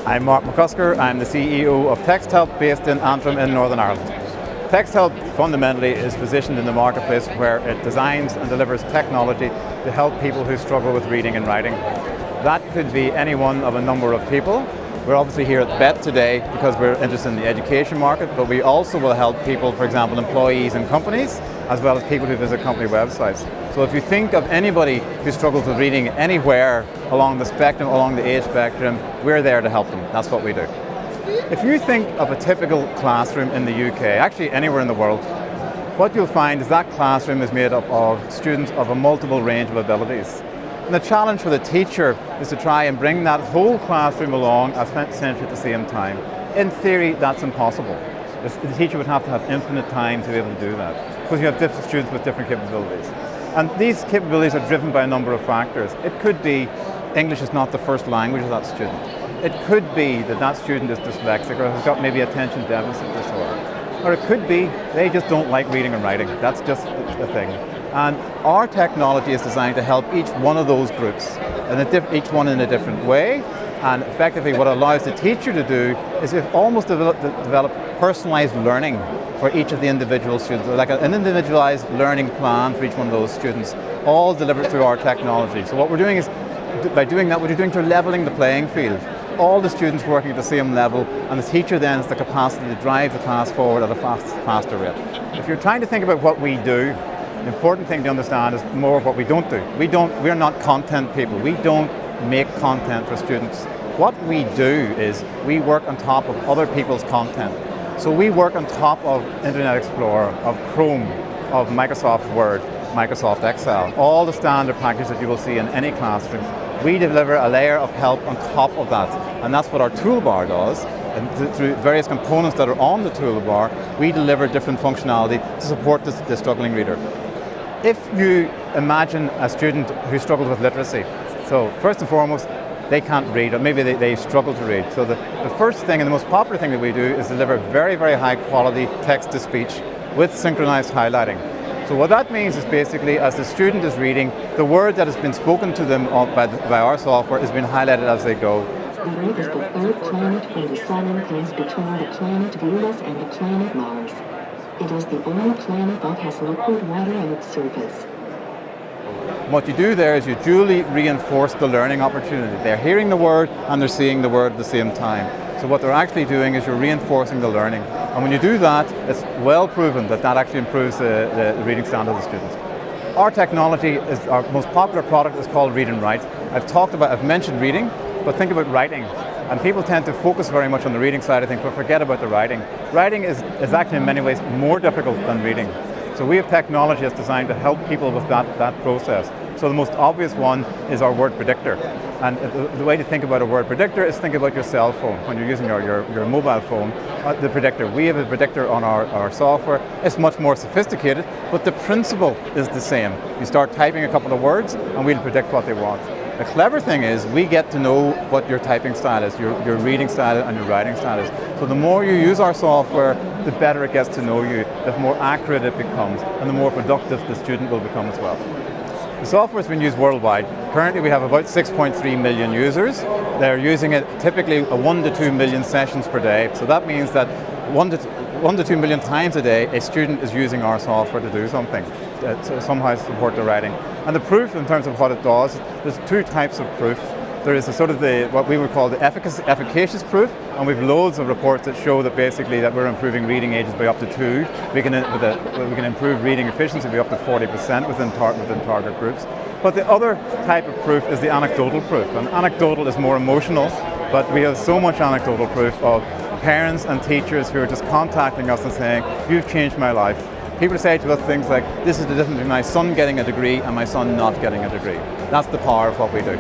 I'm Mark McCusker. I'm the CEO of Texthelp based in Antrim in Northern Ireland. Texthelp fundamentally is positioned in the marketplace where it designs and delivers technology to help people who struggle with reading and writing. That could be any one of a number of people. We're obviously here at BETT today because we're interested in the education market, but we also will help people, for example, employees in companies, as well as people who visit company websites. So if you think of anybody who struggles with reading anywhere along the spectrum, along the age spectrum, we're there to help them. That's what we do. If you think of a typical classroom in the UK, actually anywhere in the world, what you'll find is that classroom is made up of students of a multiple range of abilities. And the challenge for the teacher is to try and bring that whole classroom along essentially at the same time. In theory, that's impossible. The teacher would have to have infinite time to be able to do that, because you have different students with different capabilities. And these capabilities are driven by a number of factors. It could be English is not the first language of that student. It could be that that student is dyslexic or has got maybe attention deficit disorder. Or it could be they just don't like reading and writing. That's just a thing. And our technology is designed to help each one of those groups, and each one in a different way. And effectively what it allows the teacher to do is almost develop personalised learning for each of the individual students, like an individualised learning plan for each one of those students, all delivered through our technology. So what we're doing is, by doing that, what you're doing is levelling the playing field. All the students working at the same level, and the teacher then has the capacity to drive the class forward at a faster rate. If you're trying to think about what we do, the important thing to understand is more of what we don't do. We're not content people. We don't make content for students. What we do is we work on top of other people's content. So we work on top of Internet Explorer, of Chrome, of Microsoft Word, Microsoft Excel, all the standard packages that you will see in any classroom. We deliver a layer of help on top of that, and that's what our toolbar does. And through various components that are on the toolbar, we deliver different functionality to support the struggling reader. If you imagine a student who struggles with literacy, so first and foremost, they can't read, or maybe they struggle to read. So the first thing and the most popular thing that we do is deliver very, very high quality text-to-speech with synchronized highlighting. So what that means is basically, as the student is reading, the word that has been spoken to them by our software is being highlighted as they go. Earth is the third planet when the Sun inclines between the planet Venus and the planet Mars. It is the only planet that has liquid water on its surface. What you do there is you duly reinforce the learning opportunity. They're hearing the word and they're seeing the word at the same time. So what they're actually doing is you're reinforcing the learning. And when you do that, it's well proven that that actually improves the reading standard of the students. Our technology is, our most popular product is called Read&Write. I've mentioned reading, but think about writing. And people tend to focus very much on the reading side of things, but forget about the writing. Writing is actually in many ways more difficult than reading. So we have technology that's designed to help people with that process. So the most obvious one is our word predictor. And the way to think about a word predictor is think about your cell phone. When you're using your mobile phone, the predictor. We have a predictor on our software. It's much more sophisticated, but the principle is the same. You start typing a couple of words and we'll predict what they want. The clever thing is we get to know what your typing style is, your reading style and your writing style is. So the more you use our software, the better it gets to know you, the more accurate it becomes, and the more productive the student will become as well. The software has been used worldwide. Currently we have about 6.3 million users. They're using it typically 1 to 2 million sessions per day. So that means that 1 to 2 million times a day a student is using our software to do something, to somehow support their writing. And the proof in terms of what it does, there's two types of proof. There is what we would call the efficacious proof, and we've loads of reports that show that basically that we're improving reading ages by up to 2. We can improve reading efficiency by up to 40% within target groups. But the other type of proof is the anecdotal proof. And anecdotal is more emotional, but we have so much anecdotal proof of parents and teachers who are just contacting us and saying, "You've changed my life." People say to us things like, "This is the difference between my son getting a degree and my son not getting a degree." That's the power of what we do.